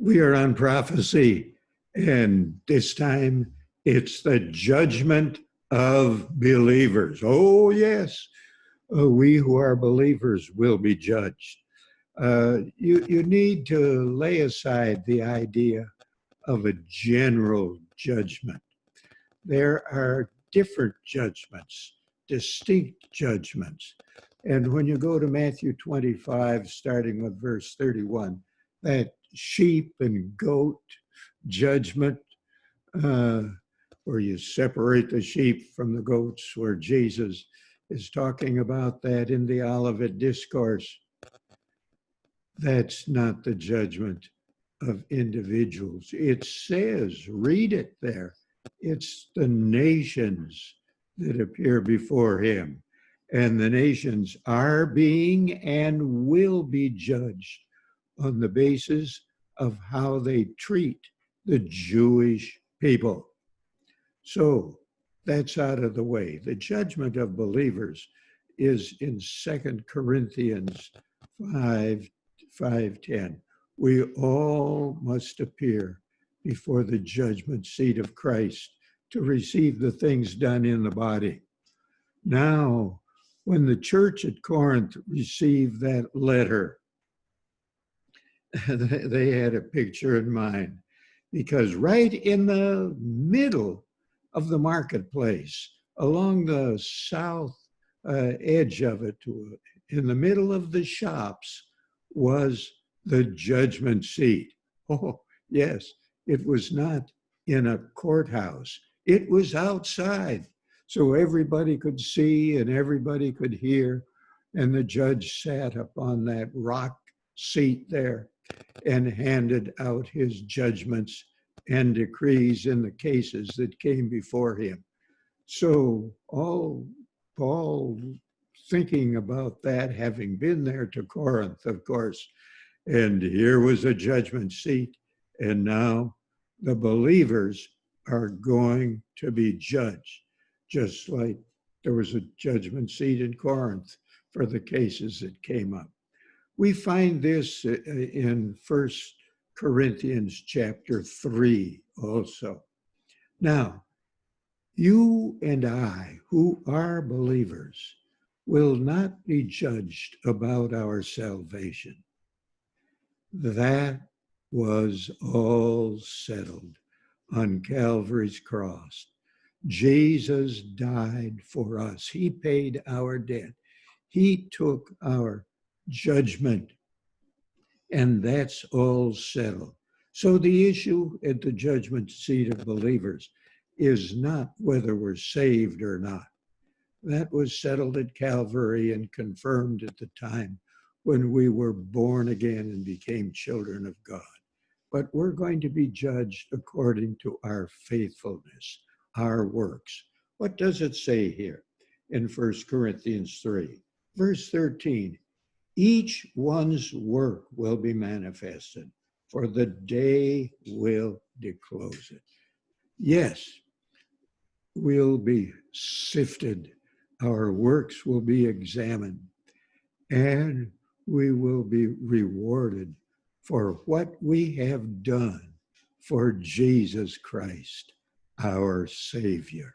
We are on Prophecy, and this time it's the judgment of believers. Oh, yes, we who are believers will be judged. You need to lay aside the idea of a general judgment. There are different judgments, distinct judgments. And when you go to Matthew 25, starting with verse 31, that sheep and goat judgment, where you separate the sheep from the goats, where Jesus is talking about that in the Olivet Discourse. That's not the judgment of individuals. It says, read it there, it's the nations that appear before him. And the nations are being and will be judged on the basis of how they treat the Jewish people. So that's out of the way. The judgment of believers is in 2 Corinthians 5:10. We all must appear before the judgment seat of Christ to receive the things done in the body. Now, when the church at Corinth received that letter, they had a picture in mind, because right in the middle of the marketplace, along the south edge of it, in the middle of the shops, was the judgment seat. Oh, yes, it was not in a courthouse. It was outside, so everybody could see and everybody could hear. And the judge sat upon that rock seat there and handed out his judgments and decrees in the cases that came before him. So all Paul, thinking about that, having been there to Corinth, of course, and here was a judgment seat, and now the believers are going to be judged, just like there was a judgment seat in Corinth for the cases that came up. We find this in 1 Corinthians chapter 3 also. Now, you and I, who are believers, will not be judged about our salvation. That was all settled on Calvary's cross. Jesus died for us. He paid our debt. He took our judgment, and that's all settled. So the issue at the judgment seat of believers is not whether we're saved or not. That was settled at Calvary and confirmed at the time when we were born again and became children of God. But we're going to be judged according to our faithfulness, our works. What does it say here in 1 Corinthians 3? Verse 13, each one's work will be manifested, for the day will disclose it. Yes, we'll be sifted. Our works will be examined, and we will be rewarded for what we have done for Jesus Christ, our Savior.